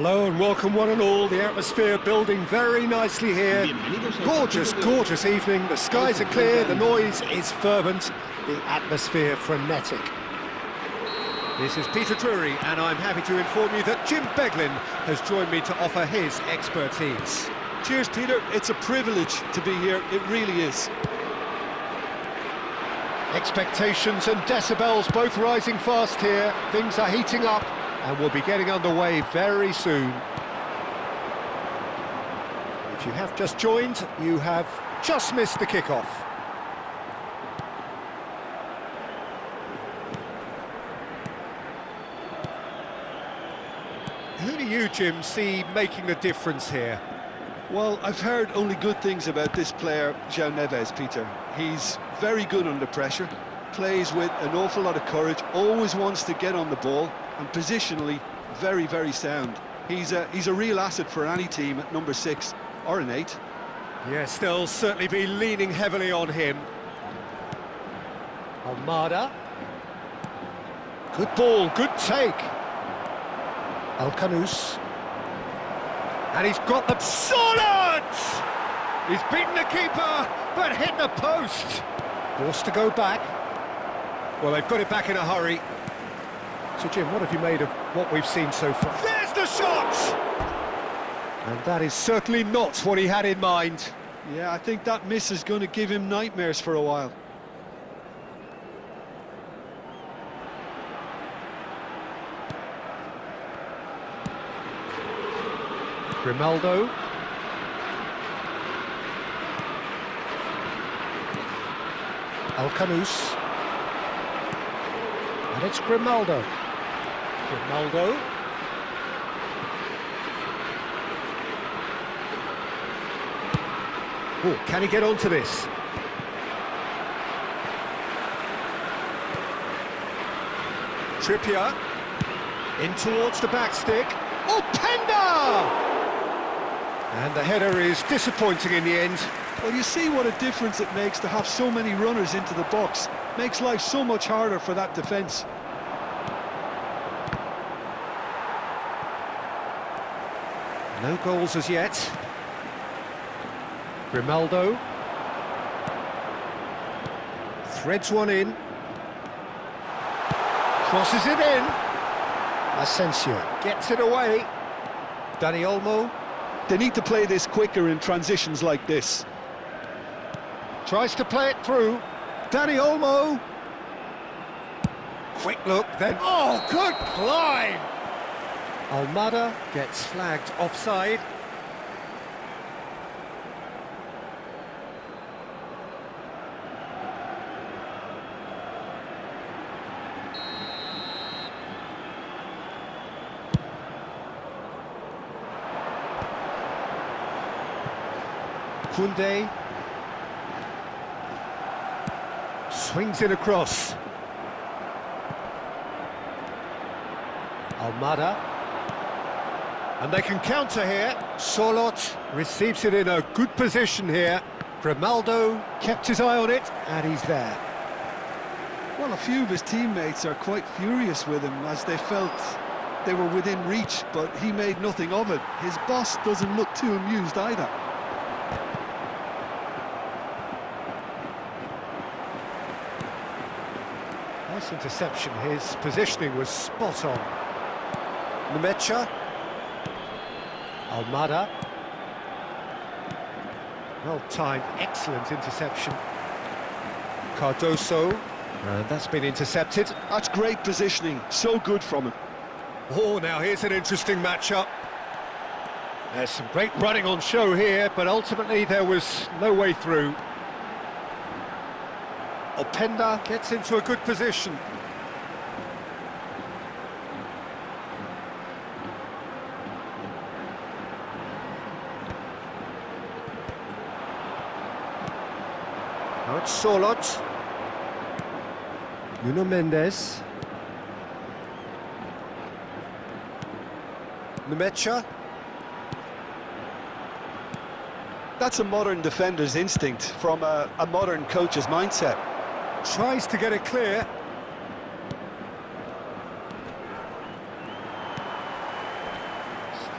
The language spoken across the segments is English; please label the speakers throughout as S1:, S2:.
S1: Hello and welcome one and all. The atmosphere building very nicely here. Gorgeous, gorgeous evening. The skies are clear, the noise is fervent, the atmosphere frenetic. This is Peter Drury and I'm happy to inform you that Jim Beglin has joined me to offer his expertise.
S2: Cheers, Peter. It's a privilege to be here. It really is.
S1: Expectations and decibels both rising fast here. Things are heating up and we'll be getting underway very soon. If you have just joined, you have just missed the kickoff. Who do you, Jim, see making the difference here?
S2: Well, I've heard only good things about this player, João Neves, Peter. He's very good under pressure, plays with an awful lot of courage, always wants to get on the ball, and positionally, very, very sound. He's a real asset for any team at number 6 or an 8.
S1: Yes, they'll certainly be leaning heavily on him. Almada. Good ball, good take. Alcanus. And he's got the solid! He's beaten the keeper, but hit the post. Forced to go back. Well, they've got it back in a hurry. So, Jim, what have you made of what we've seen so far? There's the shot! And that is certainly not what he had in mind.
S2: Yeah, I think that miss is going to give him nightmares for a while.
S1: Grimaldo. Alcanus. And it's Grimaldo. Grimaldo. Oh, can he get onto this? Trippier. In towards the back stick. Oh, Penda! And the header is disappointing in the end.
S2: Well, you see what a difference it makes to have so many runners into the box. Makes life so much harder for that defence.
S1: No goals as yet. Grimaldo. Threads one in. Crosses it in. Asensio gets it away. Dani Olmo.
S2: They need to play this quicker in transitions like this.
S1: Tries to play it through. Dani Olmo. Quick look, then. Oh, good climb! Almada gets flagged offside. Koundé. Swings it across. Almada. And they can counter here. Sorloth receives it in a good position here. Grimaldo kept his eye on it, and he's there.
S2: Well, a few of his teammates are quite furious with him as they felt they were within reach, but he made nothing of it. His boss doesn't look too amused either.
S1: Nice interception. His positioning was spot on. Nmecha. Almada. Well timed, excellent interception. Cardoso. And that's been intercepted.
S2: That's great positioning, so good from him.
S1: Oh, now here's an interesting matchup. There's some great running on show here, but ultimately there was no way through. Openda gets into a good position. Now it's Sorloth. Nuno Mendes. Nmecha.
S2: That's a modern defender's instinct from a modern coach's mindset.
S1: Tries to get it clear.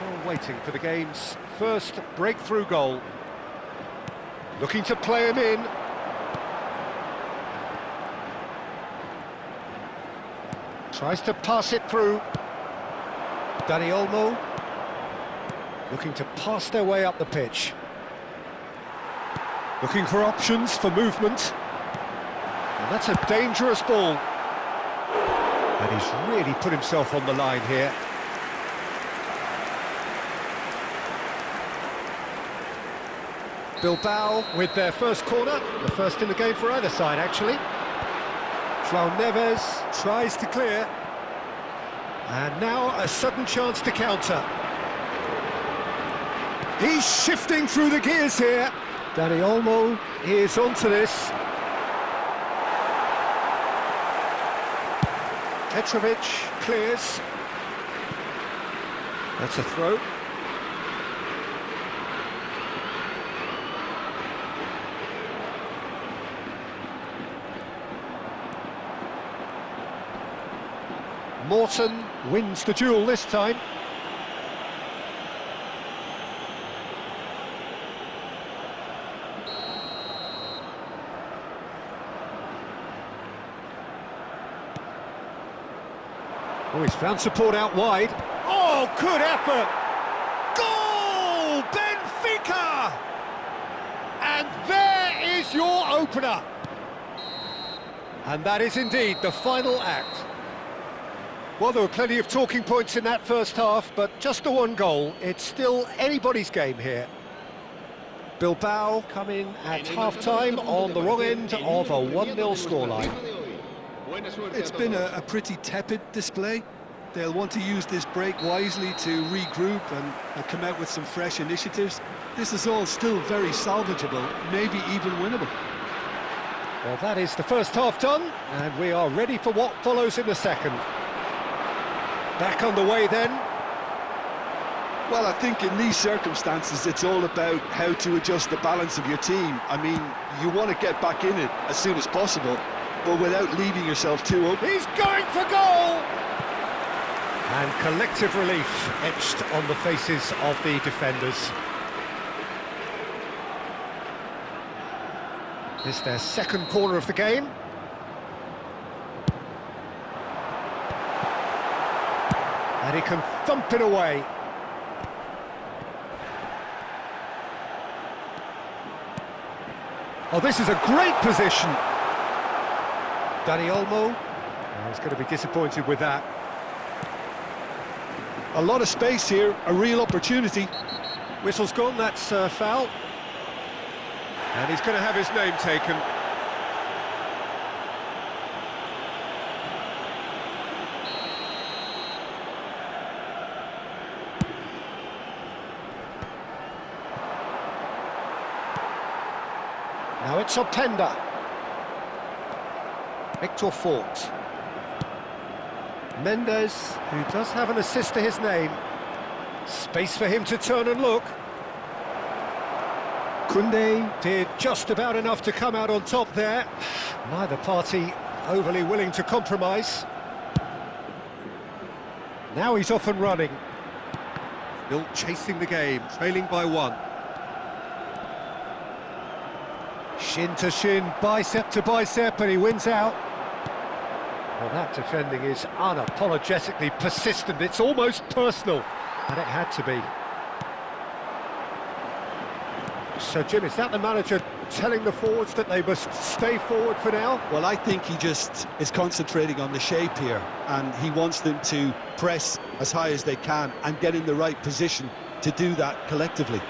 S1: Still waiting for the game's first breakthrough goal. Looking to play him in. Tries to pass it through. Dani Olmo looking to pass their way up the pitch. Looking for options for movement. And that's a dangerous ball. And he's really put himself on the line here. Bilbao with their first corner, the first in the game for either side actually. João Neves tries to clear. And now a sudden chance to counter. He's shifting through the gears here. Dani Olmo is onto this. Petrovic clears. That's a throw. Morton wins the duel this time. Oh, he's found support out wide. Oh, good effort! Goal! Benfica! And there is your opener. And that is indeed the final act. Well, there were plenty of talking points in that first half, but just the one goal. It's still anybody's game here. Bilbao come in at half-time on the wrong end of a 1-0 scoreline.
S2: It's been a pretty tepid display. They'll want to use this break wisely to regroup and come out with some fresh initiatives. This is all still very salvageable, maybe even winnable.
S1: Well, that is the first half done, and we are ready for what follows in the second. Back underway then.
S2: Well, I think in these circumstances, it's all about how to adjust the balance of your team. I mean, you want to get back in it as soon as possible, but without leaving yourself too open.
S1: He's going for goal! And collective relief etched on the faces of the defenders. This is their second corner of the game. And he can thump it away. Oh, this is a great position. Dani Olmo, he's going to be disappointed with that.
S2: A lot of space here, a real opportunity.
S1: Whistle's gone, that's foul. And he's going to have his name taken. Now it's Openda. Victor Fort. Mendes, who does have an assist to his name. Space for him to turn and look. Koundé did just about enough to come out on top there. Neither party overly willing to compromise. Now he's off and running. Still chasing the game, trailing by one. Shin to shin, bicep to bicep, and he wins out. Well, that defending is unapologetically persistent. It's almost personal, and it had to be. So, Jim, is that the manager telling the forwards that they must stay forward for now?
S2: Well, I think he just is concentrating on the shape here, and he wants them to press as high as they can and get in the right position to do that collectively.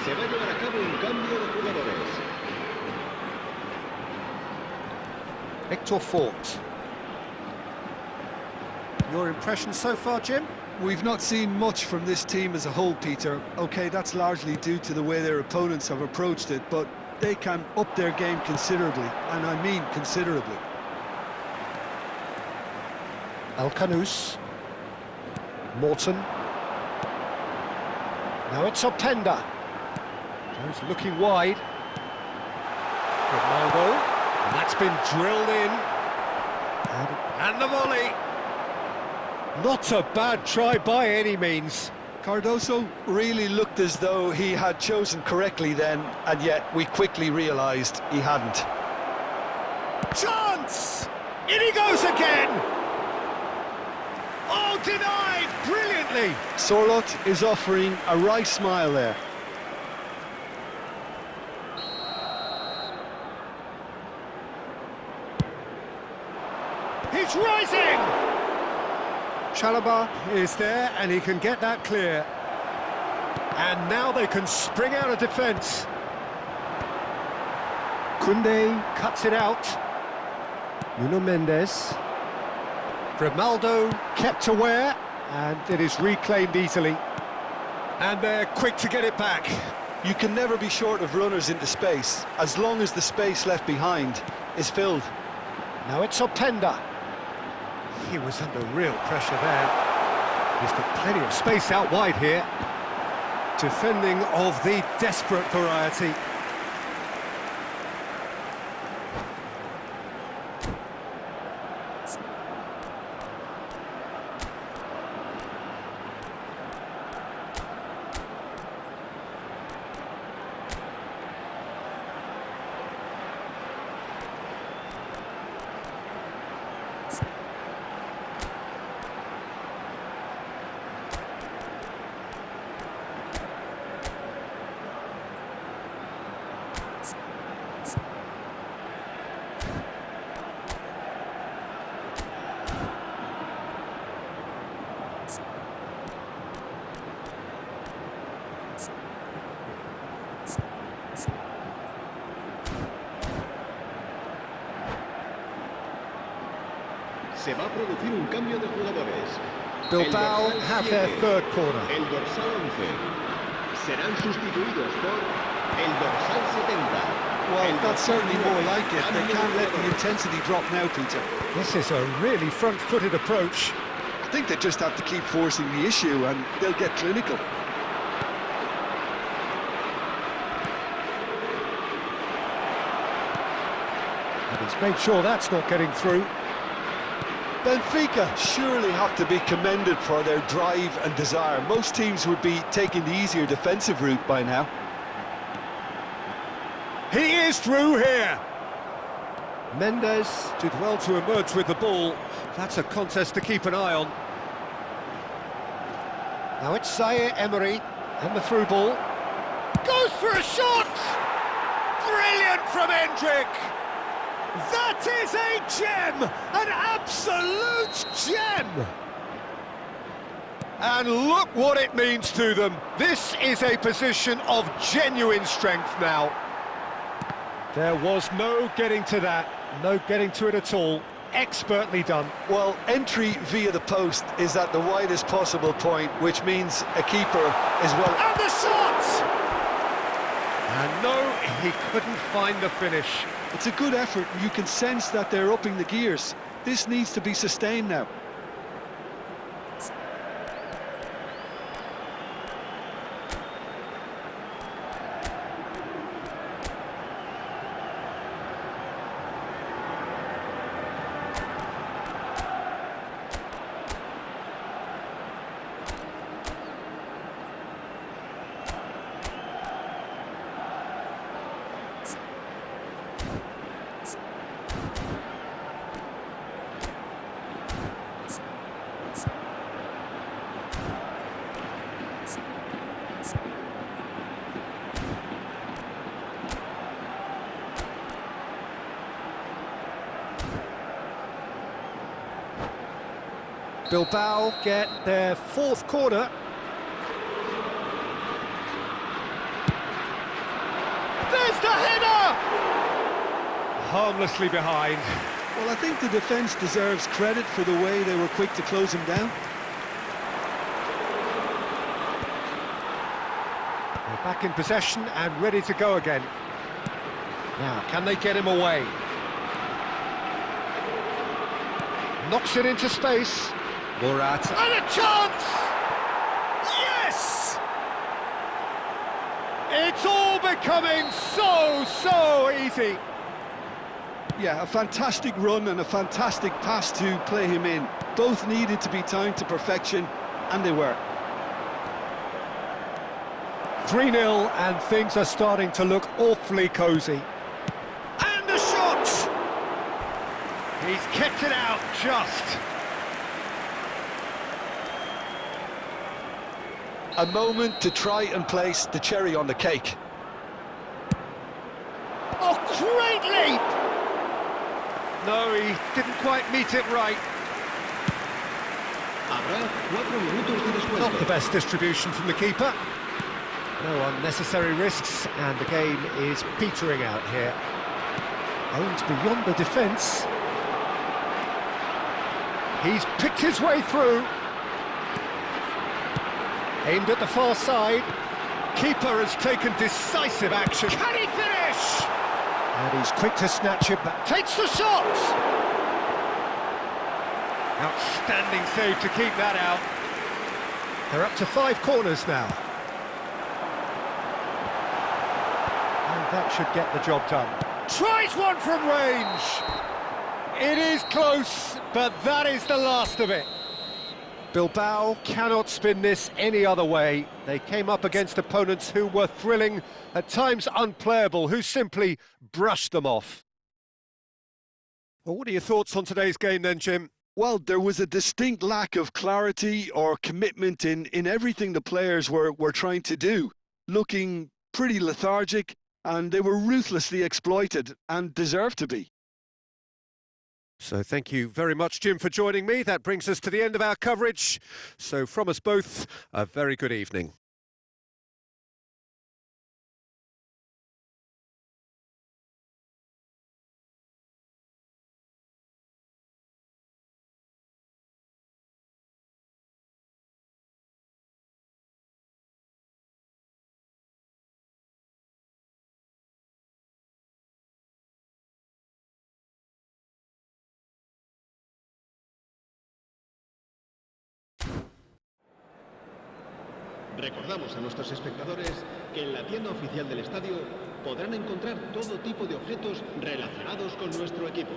S3: Se va a llevar a cabo un cambio de jugadores.
S1: Victor Fort. Your impression so far, Jim?
S2: We've not seen much from this team as a whole, Peter. OK, that's largely due to the way their opponents have approached it, but they can up their game considerably, and I mean considerably.
S1: El Kanous. Morton. Now it's Optenda. Goes looking wide. Ronaldo. And that's been drilled in. And the volley. Not a bad try by any means.
S2: Cardoso really looked as though he had chosen correctly then, and yet we quickly realised he hadn't.
S1: Chance! In he goes again! Oh, denied brilliantly!
S2: Sorloth is offering a wry smile there.
S1: He's rising! Chalobah is there, and he can get that clear. And now they can spring out of defence. Koundé cuts it out. Nuno Mendes. Grimaldo kept aware, and it is reclaimed easily. And they're quick to get it back.
S2: You can never be short of runners into space, as long as the space left behind is filled.
S1: Now it's Optenda. He was under real pressure there. He's got plenty of space out wide here. Defending of the desperate variety.
S3: Se va a producir un cambio de jugadores.
S1: Bilbao have their third corner.
S3: El dorsal 11. Serán sustituidos por el dorsal 70.
S2: Well, that's certainly more like it. They can't let the intensity drop now, Peter.
S1: This is a really front-footed approach.
S2: I think they just have to keep forcing the issue and they'll get clinical.
S1: And he's made sure that's not getting through.
S2: Benfica surely have to be commended for their drive and desire. Most teams would be taking the easier defensive route by now.
S1: He is through here. Mendes did well to emerge with the ball. That's a contest to keep an eye on. Now it's Zaire Emery, and the through ball. Goes for a shot! Brilliant from Hendrick! That is a gem! An absolute gem! And look what it means to them. This is a position of genuine strength now. There was no getting to that, no getting to it at all. Expertly done.
S2: Well, entry via the post is at the widest possible point, which means a keeper is well...
S1: And the shot! And no, he couldn't find the finish.
S2: It's a good effort, and you can sense that they're upping the gears. This needs to be sustained now.
S1: Bilbao get their fourth corner. There's the header! Harmlessly behind.
S2: Well, I think the defence deserves credit for the way they were quick to close him down.
S1: Back in possession and ready to go again. Now, can they get him away? Knocks it into space. Morata. And a chance! Yes! It's all becoming so easy.
S2: Yeah, a fantastic run and a fantastic pass to play him in. Both needed to be timed to perfection, and they were.
S1: 3-0 and things are starting to look awfully cosy. And a shot! He's kept it out just.
S2: A moment to try and place the cherry on the cake.
S1: Oh, great leap! No, he didn't quite meet it right.
S3: Habrá 4 minutos de descuento.
S1: Not the best distribution from the keeper. No unnecessary risks, and the game is petering out here. Owned beyond the defence. He's picked his way through. Aimed at the far side. Keeper has taken decisive action. Can he finish? And he's quick to snatch it back. Takes the shot! Outstanding save to keep that out. They're up to 5 corners now. And that should get the job done. Tries one from range! It is close, but that is the last of it. Bilbao cannot spin this any other way. They came up against opponents who were thrilling, at times unplayable, who simply brushed them off. Well, what are your thoughts on today's game then, Jim?
S2: Well, there was a distinct lack of clarity or commitment in everything the players were trying to do. Looking pretty lethargic, and they were ruthlessly exploited, and deserved to be.
S1: So thank you very much, Jim, for joining me. That brings us to the end of our coverage. So from us both, a very good evening.
S3: Recordamos a nuestros espectadores que en la tienda oficial del estadio podrán encontrar todo tipo de objetos relacionados con nuestro equipo.